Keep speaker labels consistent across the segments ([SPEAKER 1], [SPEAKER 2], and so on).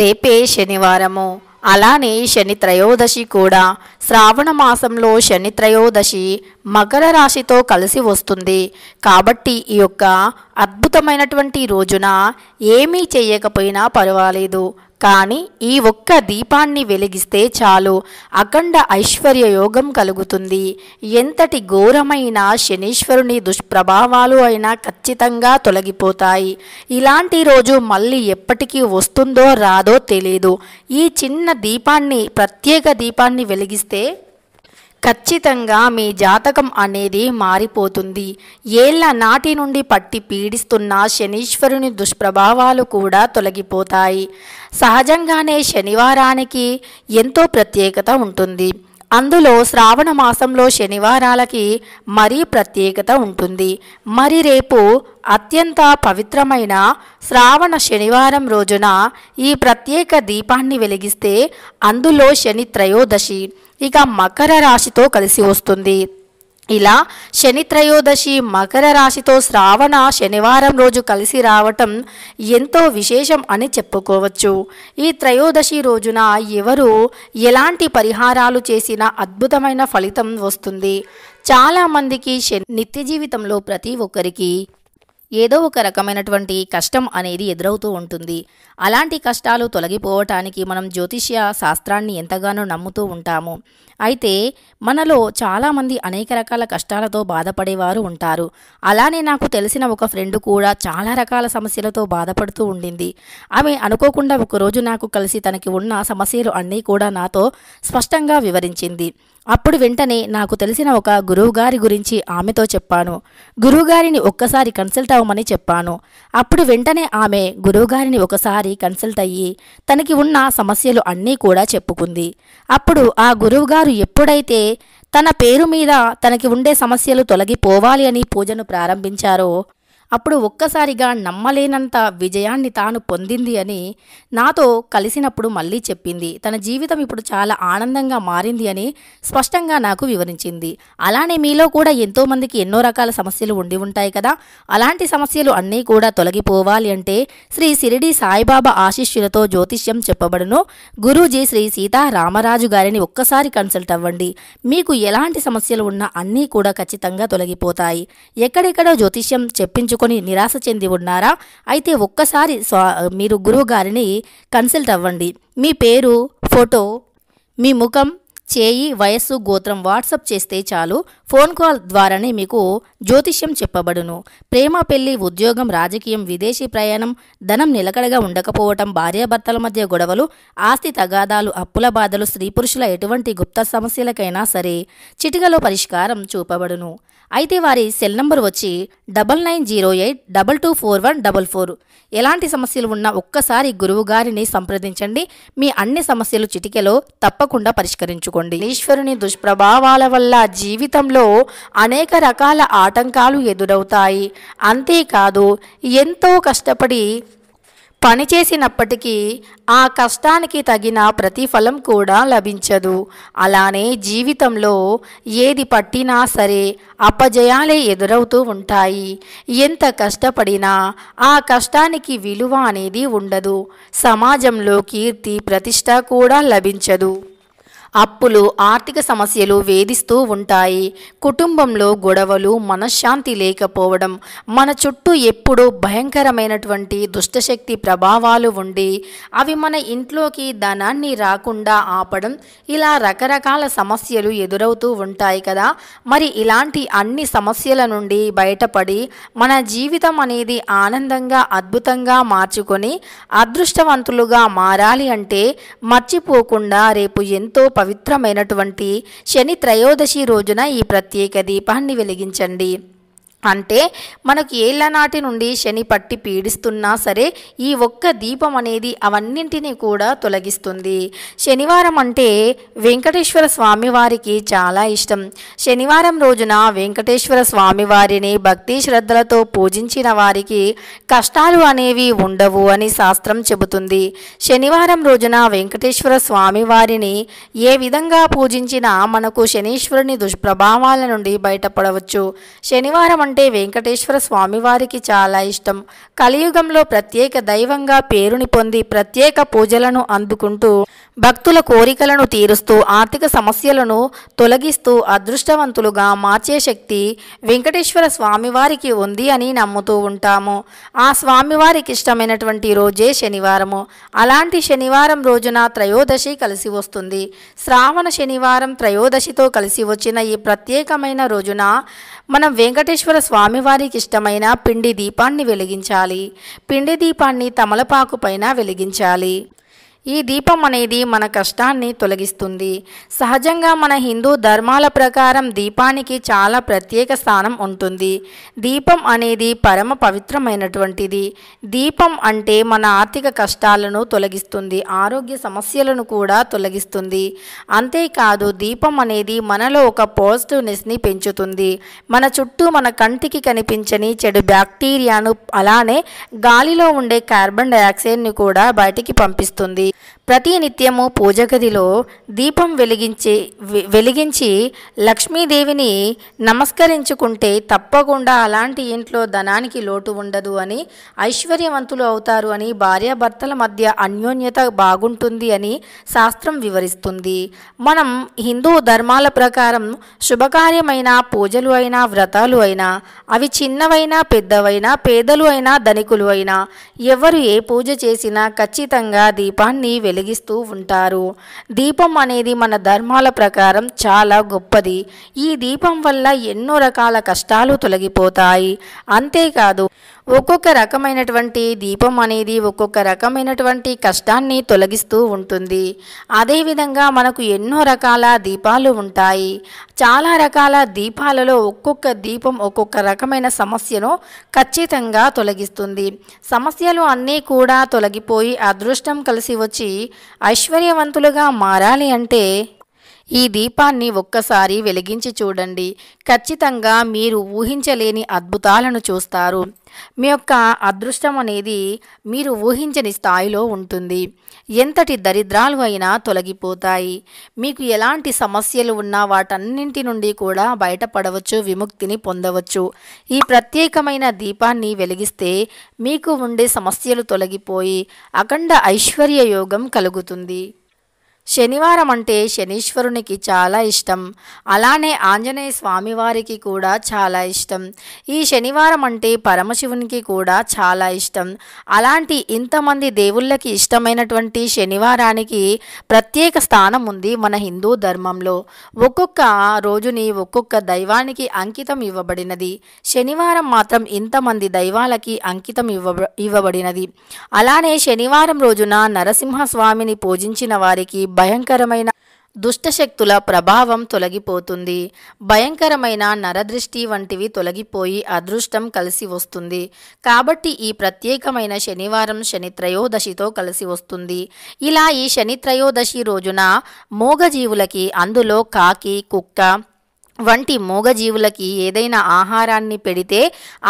[SPEAKER 1] రేపే శనివారము, అలానే శని త్రయోదశి కూడా. శ్రావణ మాసంలో శని త్రయోదశి మకర రాశితో కలిసి వస్తుంది. కాబట్టి ఈ యొక్క అద్భుతమైనటువంటి రోజున ఏమీ చేయకపోయినా పర్వాలేదు, కానీ ఈ ఒక్క దీపాన్ని వెలిగిస్తే చాలు అఖండ ఐశ్వర్య యోగం కలుగుతుంది. ఎంతటి ఘోరమైన శనీశ్వరుని దుష్ప్రభావాలు అయినా ఖచ్చితంగా తొలగిపోతాయి. ఇలాంటి రోజు మళ్ళీ ఎప్పటికీ వస్తుందో రాదో తెలియదు. ఈ చిన్న దీపాన్ని, ప్రత్యేక దీపాన్ని వెలిగిస్తే ఖచ్చితంగా మీ జాతకం అనేది మారిపోతుంది. ఏళ్ల నాటి నుండి పట్టి పీడిస్తున్న శనీశ్వరుని దుష్ప్రభావాలు కూడా తొలగిపోతాయి. సహజంగానే శనివారానికి ఎంతో ప్రత్యేకత ఉంటుంది. అందులో శ్రావణ మాసంలో శనివారాలకి మరీ ప్రత్యేకత ఉంటుంది. మరి రేపు అత్యంత పవిత్రమైన శ్రావణ శనివారం రోజున ఈ ప్రత్యేక దీపాన్ని వెలిగిస్తే అందులో శని త్రయోదశి ఇక మకర రాశితో కలిసి వస్తుంది. ఇలా శని త్రయోదశి మకర రాశితో శ్రావణ శనివారం రోజు కలిసి రావటం ఎంతో విశేషం అని చెప్పుకోవచ్చు. ఈ త్రయోదశి రోజున ఎవరు ఎలాంటి పరిహారాలు చేసినా అద్భుతమైన ఫలితం వస్తుంది. చాలామందికి నిత్య జీవితంలో ప్రతి ఒక్కరికి ఏదో ఒక రకమైనటువంటి కష్టం అనేది ఎదురవుతూ ఉంటుంది. అలాంటి కష్టాలు తొలగిపోవటానికి మనం జ్యోతిష్య శాస్త్రాన్ని ఎంతగానో నమ్ముతూ ఉంటాము. అయితే మనలో చాలామంది అనేక రకాల కష్టాలతో బాధపడేవారు ఉంటారు. అలానే నాకు తెలిసిన ఒక ఫ్రెండ్ కూడా చాలా రకాల సమస్యలతో బాధపడుతూ ఉండింది. ఆమె అనుకోకుండా ఒకరోజు నాకు కలిసి తనకి ఉన్న సమస్యలు అన్నీ కూడా నాతో స్పష్టంగా వివరించింది. అప్పుడు వెంటనే నాకు తెలిసిన ఒక గురువుగారి గురించి ఆమెతో చెప్పాను. గురువుగారిని ఒక్కసారి కన్సల్ట్ అవ్వమని చెప్పాను. అప్పుడు వెంటనే ఆమె గురువుగారిని ఒకసారి కన్సల్ట్ అయ్యి తనకి ఉన్న సమస్యలు అన్నీ కూడా చెప్పుకుంది. అప్పుడు ఆ గురువుగారు ఎప్పుడైతే తన పేరు మీద తనకి ఉండే సమస్యలు తొలగిపోవాలి అని పూజను ప్రారంభించారో అప్పుడు ఒక్కసారిగా నమ్మలేనంత విజయాన్ని తాను పొందింది అని నాతో కలిసినప్పుడు మళ్ళీ చెప్పింది. తన జీవితం ఇప్పుడు చాలా ఆనందంగా మారింది అని స్పష్టంగా నాకు వివరించింది. అలానే మీలో కూడా ఎంతోమందికి ఎన్నో రకాల సమస్యలు ఉండి ఉంటాయి కదా. అలాంటి సమస్యలు అన్నీ కూడా తొలగిపోవాలి అంటే శ్రీ షిరిడి సాయిబాబా ఆశీస్సులతో జ్యోతిష్యం చెప్పబడును. గురూజీ శ్రీ సీతారామరాజు గారిని ఒక్కసారి కన్సల్ట్ అవ్వండి. మీకు ఎలాంటి సమస్యలు ఉన్నా అన్నీ కూడా ఖచ్చితంగా తొలగిపోతాయి. ఎక్కడెక్కడో జ్యోతిష్యం చెప్పించుకు నిరాశ చెంది ఉన్నారా? అయితే ఒక్కసారి మీరు గురువు గారిని కన్సల్ట్ అవ్వండి. మీ పేరు, ఫోటో, మీ ముఖం, చేయి, వయస్సు, గోత్రం వాట్సాప్ చేస్తే చాలు. ఫోన్ కాల్ ద్వారానే మీకు జ్యోతిష్యం చెప్పబడును. ప్రేమ, పెళ్లి, ఉద్యోగం, రాజకీయం, విదేశీ ప్రయాణం, ధనం నిలకడగా ఉండకపోవటం, భార్యాభర్తల మధ్య గొడవలు, ఆస్తి తగాదాలు, అప్పుల బాధలు, స్త్రీ పురుషుల ఎటువంటి గుప్త సమస్యలకైనా సరే చిటికలో పరిష్కారం చూపబడును. అయితే వారి సెల్ నంబర్ వచ్చి 9908224144. ఎలాంటి సమస్యలు ఉన్నా ఒక్కసారి గురువు గారిని సంప్రదించండి. మీ అన్ని సమస్యలు చిటికెలో తప్పకుండా పరిష్కరించుకోండి. ఈశ్వరుని దుష్ప్రభావాల వల్ల జీవితంలో అనేక రకాల ఆటంకాలు ఎదురవుతాయి. అంతేకాదు ఎంతో కష్టపడి పనిచేసినప్పటికీ ఆ కష్టానికి తగిన ప్రతిఫలం కూడా లభించదు. అలానే జీవితంలో ఏది పట్టినా సరే అపజయాలే ఎదురవుతూ ఉంటాయి. ఎంత కష్టపడినా ఆ కష్టానికి విలువ అనేది ఉండదు. సమాజంలో కీర్తి, ప్రతిష్ట కూడా లభించదు. అప్పులు, ఆర్థిక సమస్యలు వేధిస్తూ ఉంటాయి. కుటుంబంలో గొడవలు, మనశ్శాంతి లేకపోవడం, మన చుట్టూ ఎప్పుడూ భయంకరమైనటువంటి దుష్టశక్తి ప్రభావాలు ఉండి అవి మన ఇంట్లోకి ధనాన్ని రాకుండా ఆపడం, ఇలా రకరకాల సమస్యలు ఎదురవుతూ ఉంటాయి కదా. మరి ఇలాంటి అన్ని సమస్యల నుండి బయటపడి మన జీవితం అనేది ఆనందంగా, అద్భుతంగా మార్చుకొని అదృష్టవంతులుగా మారాలి అంటే మర్చిపోకుండా రేపు ఎంతో పవిత్రమైనటువంటి శని త్రయోదశి రోజున ఈ ప్రత్యేక దీపాన్ని వెలిగించండి. అంటే మనకు ఏళ్ల నాటి నుండి శని పట్టి పీడిస్తున్నా సరే ఈ ఒక్క దీపం అనేది అవన్నింటినీ కూడా తొలగిస్తుంది. శనివారం అంటే వెంకటేశ్వర స్వామి వారికి చాలా ఇష్టం. శనివారం రోజున వెంకటేశ్వర స్వామి వారిని భక్తి శ్రద్ధలతో పూజించిన వారికి కష్టాలు అనేవి ఉండవు అని శాస్త్రం చెబుతుంది. శనివారం రోజున వెంకటేశ్వర స్వామి వారిని ఏ విధంగా పూజించినా మనకు శనీశ్వరుని దుష్ప్రభావాల నుండి బయటపడవచ్చు. శనివారం అంటే వెంకటేశ్వర స్వామివారికి చాలా ఇష్టం. కలియుగంలో ప్రత్యేక దైవంగా పేరుని పొంది ప్రత్యేక పూజలను అందుకుంటూ భక్తుల కోరికలను తీరుస్తూ ఆర్థిక సమస్యలను తొలగిస్తూ అదృష్టవంతులుగా మార్చే శక్తి వెంకటేశ్వర స్వామివారికి ఉంది అని నమ్ముతూ ఉంటాము. ఆ స్వామివారికి ఇష్టమైనటువంటి రోజే శనివారము. అలాంటి శనివారం రోజున త్రయోదశి కలిసి వస్తుంది. శ్రావణ శనివారం త్రయోదశితో కలిసి వచ్చిన ఈ ప్రత్యేకమైన రోజున మనం వెంకటేశ్వర స్వామివారికి ఇష్టమైన పిండి దీపాన్ని వెలిగించాలి. పిండి దీపాన్ని తమలపాకు పైన వెలిగించాలి. ఈ దీపం అనేది మన కష్టాన్ని తొలగిస్తుంది. సహజంగా మన హిందూ ధర్మాల ప్రకారం దీపానికి చాలా ప్రత్యేక స్థానం ఉంటుంది. దీపం అనేది పరమ పవిత్రమైనటువంటిది. దీపం అంటే మన ఆర్థిక కష్టాలను తొలగిస్తుంది, ఆరోగ్య సమస్యలను కూడా తొలగిస్తుంది. అంతేకాదు దీపం అనేది మనలో ఒక పాజిటివ్నెస్ని పెంచుతుంది. మన చుట్టూ మన కంటికి కనిపించని చెడు బ్యాక్టీరియాను అలానే గాలిలో ఉండే కార్బన్ డయాక్సైడ్ని కూడా బయటికి పంపిస్తుంది. ప్రతి నిత్యము పూజ గదిలో దీపం వెలిగించి లక్ష్మీదేవిని నమస్కరించుకుంటే తప్పకుండా అలాంటి ఇంట్లో ధనానికి లోటు ఉండదు అని, ఐశ్వర్యవంతులు అవుతారు అని, భార్యాభర్తల మధ్య అన్యోన్యత బాగుంటుంది అని శాస్త్రం వివరిస్తుంది. మనం హిందూ ధర్మాల ప్రకారం శుభకార్యమైన పూజలు అయినా వ్రతాలు అయినా అవి చిన్నవైనా పెద్దవైనా పేదలు అయినా ధనికులు అయినా ఎవరు ఏ పూజ చేసినా ఖచ్చితంగా దీపాన్ని వెలిగిస్తూ ఉంటారు. దీపం అనేది మన ధర్మాల ప్రకారం చాలా గొప్పది. ఈ దీపం వల్ల ఎన్నో రకాల కష్టాలు తొలగిపోతాయి. అంతేకాదు ఒక్కొక్క రకమైనటువంటి దీపం అనేది ఒక్కొక్క రకమైనటువంటి కష్టాన్ని తొలగిస్తూ ఉంటుంది. అదేవిధంగా మనకు ఎన్నో రకాల దీపాలు ఉంటాయి. చాలా రకాల దీపాలలో ఒక్కొక్క దీపం ఒక్కొక్క రకమైన సమస్యను ఖచ్చితంగా తొలగిస్తుంది. సమస్యలు అన్నీ కూడా తొలగిపోయి అదృష్టం కలిసి వచ్చి ఐశ్వర్యవంతులుగా మారాలి అంటే ఈ దీపాన్ని ఒక్కసారి వెలిగించి చూడండి. ఖచ్చితంగా మీరు ఊహించలేని అద్భుతాలను చూస్తారు. మీ యొక్క అదృష్టం అనేది మీరు ఊహించని స్థాయిలో ఉంటుంది. ఎంతటి దరిద్రాలు అయినా తొలగిపోతాయి. మీకు ఎలాంటి సమస్యలు ఉన్నా వాటన్నింటి నుండి కూడా బయటపడవచ్చు, విముక్తిని పొందవచ్చు. ఈ ప్రత్యేకమైన దీపాన్ని వెలిగిస్తే మీకు ఉండే సమస్యలు తొలగిపోయి అఖండ ఐశ్వర్య యోగం కలుగుతుంది. శనివారం అంటే శనీశ్వరునికి చాలా ఇష్టం. అలానే ఆంజనేయ స్వామివారికి కూడా చాలా ఇష్టం. ఈ శనివారం అంటే పరమశివునికి కూడా చాలా ఇష్టం. అలాంటి ఇంతమంది దేవుళ్ళకి ఇష్టమైనటువంటి శనివారానికి ప్రత్యేక స్థానం ఉంది మన హిందూ ధర్మంలో. ఒక్కొక్క రోజుని ఒక్కొక్క దైవానికి అంకితం ఇవ్వబడినది. శనివారం మాత్రం ఇంతమంది దైవాలకి అంకితం ఇవ్వబడినది. అలానే శనివారం రోజున నరసింహస్వామిని పూజించిన వారికి భయంకరమైన దుష్టశక్తుల ప్రభావం తొలగిపోతుంది. భయంకరమైన నరదృష్టి వంటివి తొలగిపోయి అదృష్టం కలిసి వస్తుంది. కాబట్టి ఈ ప్రత్యేకమైన శనివారం శని త్రయోదశితో కలిసి వస్తుంది. ఇలా ఈ శని త్రయోదశి రోజున మూగజీవులకి, అందులో కాకి, కుక్క వంటి మూగజీవులకి ఏదైనా ఆహారాన్ని పెడితే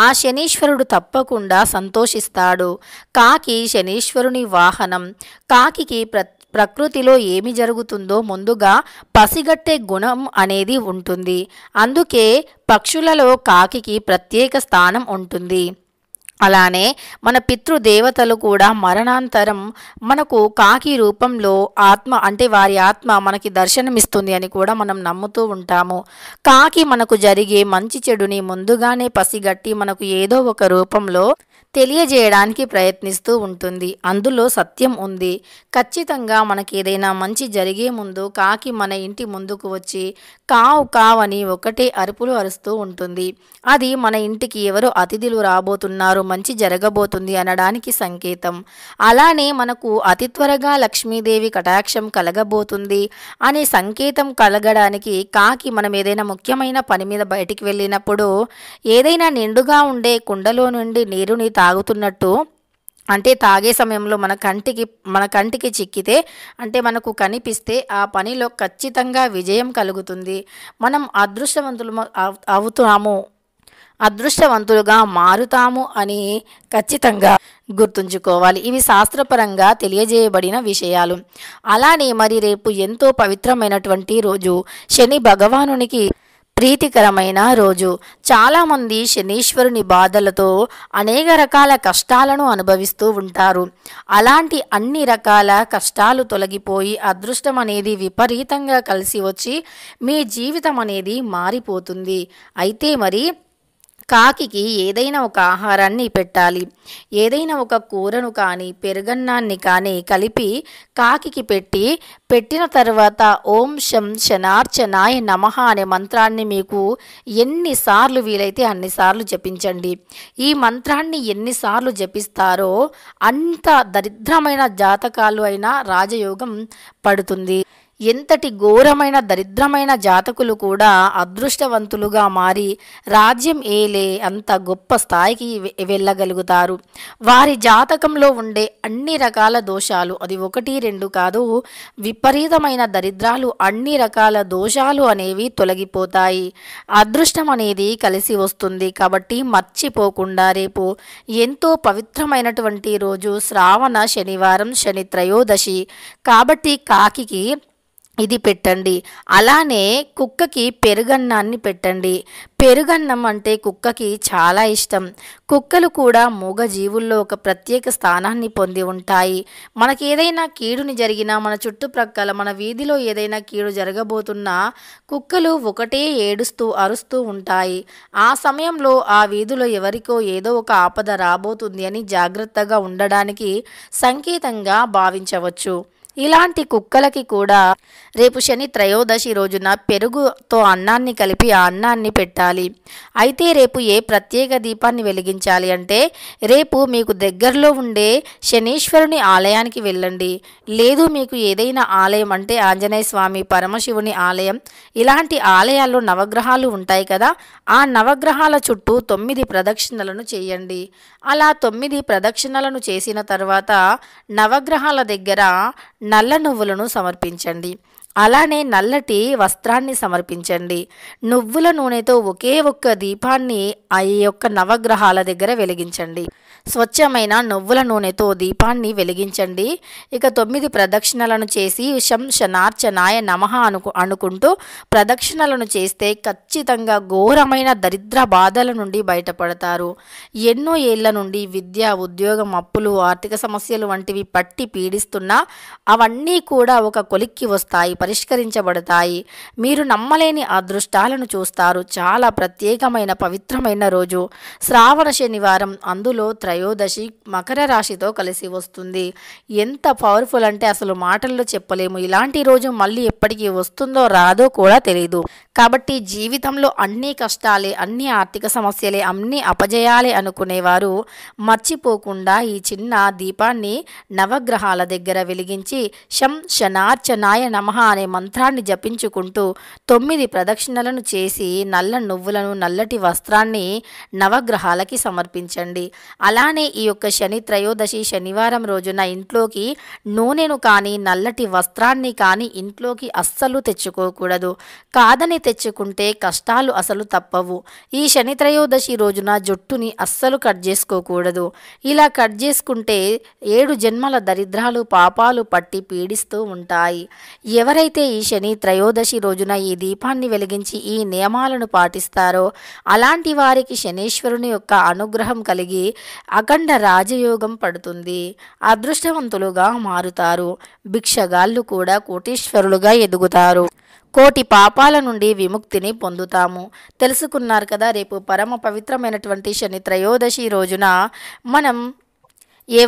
[SPEAKER 1] ఆ శనీశ్వరుడు తప్పకుండా సంతోషిస్తాడు. కాకి శనీశ్వరుని వాహనం. కాకికి ప్రకృతిలో ఏమి జరుగుతుందో ముందుగా పసిగట్టే గుణం అనేది ఉంటుంది. అందుకే పక్షులలో కాకికి ప్రత్యేక స్థానం ఉంటుంది. అలానే మన పితృదేవతలు కూడా మరణాంతరం మనకు కాకి రూపంలో ఆత్మ అంటే వారి ఆత్మ మనకి దర్శనమిస్తుంది అని కూడా మనం నమ్ముతూ ఉంటాము. కాకి మనకు జరిగే మంచి చెడుని ముందుగానే పసిగట్టి మనకు ఏదో ఒక రూపంలో తెలియజేయడానికి ప్రయత్నిస్తూ ఉంటుంది. అందులో సత్యం ఉంది. ఖచ్చితంగా మనకి ఏదైనా మంచి జరిగే ముందు కాకి మన ఇంటి ముందుకు వచ్చి కావు కావని ఒకటే అరుపులు అరుస్తూ ఉంటుంది. అది మన ఇంటికి ఎవరో అతిథులు రాబోతున్నారు, మంచి జరగబోతుంది అనడానికి సంకేతం. అలానే మనకు అతి త్వరగా లక్ష్మీదేవి కటాక్షం కలగబోతుంది అనే సంకేతం కలగడానికి కాకి మనం ఏదైనా ముఖ్యమైన పని మీద బయటికి వెళ్ళినప్పుడు ఏదైనా నిండుగా ఉండే కుండలో నుండి నీరుని తాగుతున్నట్టు, అంటే తాగే సమయంలో మన కంటికి చిక్కితే అంటే మనకు కనిపిస్తే ఆ పనిలో ఖచ్చితంగా విజయం కలుగుతుంది. మనం అదృష్టవంతులుగా మారుతాము అని ఖచ్చితంగా గుర్తుంచుకోవాలి. ఇవి శాస్త్రపరంగా తెలియజేయబడిన విషయాలు. అలానే మరి రేపు ఎంతో పవిత్రమైనటువంటి రోజు, శని భగవానునికి ప్రీతికరమైన రోజు. చాలామంది శనీశ్వరుని బాధలతో అనేక రకాల కష్టాలను అనుభవిస్తూ ఉంటారు. అలాంటి అన్ని రకాల కష్టాలు తొలగిపోయి అదృష్టం అనేది విపరీతంగా కలిసి వచ్చి మీ జీవితం అనేది మారిపోతుంది. అయితే మరి కాకికి ఏదైనా ఒక ఆహారాన్ని పెట్టాలి. ఏదైనా ఒక కూరను కానీ పెరుగన్నాన్ని కానీ కలిపి కాకికి పెట్టిన తర్వాత ఓం శం శనార్చనాయ నమః అనే మంత్రాన్ని మీకు ఎన్నిసార్లు వీలైతే అన్నిసార్లు జపించండి. ఈ మంత్రాన్ని ఎన్నిసార్లు జపిస్తారో అంత దరిద్రమైన జాతకాలు అయినా రాజయోగం పడుతుంది. ఎంతటి ఘోరమైన దరిద్రమైన జాతకులు కూడా అదృష్టవంతులుగా మారి రాజ్యం ఏలే అంత గొప్ప స్థాయికి వెళ్ళగలుగుతారు. వారి జాతకంలో ఉండే అన్ని రకాల దోషాలు, అది 1, 2 కాదు, విపరీతమైన దరిద్రాలు, అన్ని రకాల దోషాలు అనేవి తొలగిపోతాయి. అదృష్టం అనేది కలిసి వస్తుంది. కాబట్టి మర్చిపోకుండా రేపు ఎంతో పవిత్రమైనటువంటి రోజు శ్రావణ శనివారం, శని త్రయోదశి. కాబట్టి కాకికి ఇది పెట్టండి. అలానే కుక్కకి పెరుగన్నాన్ని పెట్టండి. పెరుగన్నం అంటే కుక్కకి చాలా ఇష్టం. కుక్కలు కూడా మూగజీవుల్లో ఒక ప్రత్యేక స్థానాన్ని పొంది ఉంటాయి. మనకి ఏదైనా కీడుని జరిగినా, మన చుట్టుప్రక్కల మన వీధిలో ఏదైనా కీడు జరగబోతున్నా కుక్కలు ఒకటే ఏడుస్తూ అరుస్తూ ఉంటాయి. ఆ సమయంలో ఆ వీధిలో ఎవరికో ఏదో ఒక ఆపద రాబోతుంది అని జాగ్రత్తగా ఉండడానికి సంకేతంగా భావించవచ్చు. ఇలాంటి కుక్కలకి కూడా రేపు శని త్రయోదశి రోజున పెరుగుతో అన్నాన్ని కలిపి ఆ అన్నాన్ని పెట్టాలి. అయితే రేపు ఏ ప్రత్యేక దీపాన్ని వెలిగించాలి అంటే రేపు మీకు దగ్గరలో ఉండే శనీశ్వరుని ఆలయానికి వెళ్ళండి. లేదు మీకు ఏదైనా ఆలయం అంటే ఆంజనేయ స్వామి, పరమశివుని ఆలయం, ఇలాంటి ఆలయాల్లో నవగ్రహాలు ఉంటాయి కదా, ఆ నవగ్రహాల చుట్టూ 9 ప్రదక్షిణలను చేయండి. అలా 9 ప్రదక్షిణలను చేసిన తర్వాత నవగ్రహాల దగ్గర నల్ల నువ్వులను సమర్పించండి. అలానే నల్లటి వస్త్రాన్ని సమర్పించండి. నువ్వుల నూనెతో ఒకే ఒక్క దీపాన్ని ఆ యొక్క నవగ్రహాల దగ్గర వెలిగించండి. స్వచ్ఛమైన నువ్వుల నూనెతో దీపాన్ని వెలిగించండి. ఇక 9 ప్రదక్షిణలను చేసి శం శనార్చనాయ నమః అనుకుంటూ ప్రదక్షిణలను చేస్తే ఖచ్చితంగా ఘోరమైన దరిద్ర బాధల నుండి బయటపడతారు. ఎన్నో ఏళ్ల నుండి విద్య, ఉద్యోగం, అప్పులు, ఆర్థిక సమస్యలు వంటివి పట్టి పీడిస్తున్నా అవన్నీ కూడా ఒక కొలిక్కి వస్తాయి, పరిష్కరించబడతాయి. మీరు నమ్మలేని అదృష్టాలను చూస్తారు. చాలా ప్రత్యేకమైన పవిత్రమైన రోజు శ్రావణ శనివారం, అందులో త్రయోదశి మకర రాశితో కలిసి వస్తుంది. ఎంత పవర్ఫుల్ అంటే అసలు మాటల్లో చెప్పలేము. ఇలాంటి రోజు మళ్ళీ ఎప్పటికీ వస్తుందో రాదో కూడా తెలియదు. కాబట్టి జీవితంలో అన్ని కష్టాలే, అన్ని ఆర్థిక సమస్యలే, అన్ని అపజయాలే అనుకునేవారు మర్చిపోకుండా ఈ చిన్న దీపాన్ని నవగ్రహాల దగ్గర వెలిగించి శం శనార్చనాయ నమః అనే మంత్రాన్ని జపించుకుంటూ 9 ప్రదక్షిణలను చేసి నల్ల నువ్వులను, నల్లటి వస్త్రాన్ని నవగ్రహాలకి సమర్పించండి. అలానే ఈ యొక్క శని త్రయోదశి శనివారం రోజున ఇంట్లోకి నూనెను కానీ నల్లటి వస్త్రాన్ని కానీ ఇంట్లోకి అస్సలు తెచ్చుకోకూడదు. కాదని తెచ్చుకుంటే కష్టాలు అసలు తప్పవు. ఈ శని త్రయోదశి రోజున జుట్టుని అస్సలు కట్ చేసుకోకూడదు. ఇలా కట్ చేసుకుంటే 7 జన్మల దరిద్రాలు, పాపాలు పట్టి పీడిస్తూ ఉంటాయి. ఎవరైతే ఈ శని త్రయోదశి రోజున ఈ దీపాన్ని వెలిగించి ఈ నియమాలను పాటిస్తారో అలాంటి వారికి శనీశ్వరుని యొక్క అనుగ్రహం కలిగి అఖండ రాజయోగం పడుతుంది. అదృష్టవంతులుగా మారుతారు. భిక్షగాళ్ళు కూడా కోటీశ్వరులుగా ఎదుగుతారు. కోటి పాపాల నుండి విముక్తిని పొందుతాము. తెలుసుకున్నారు కదా. రేపు పరమ పవిత్రమైనటువంటి శని త్రయోదశి రోజున మనం ఏ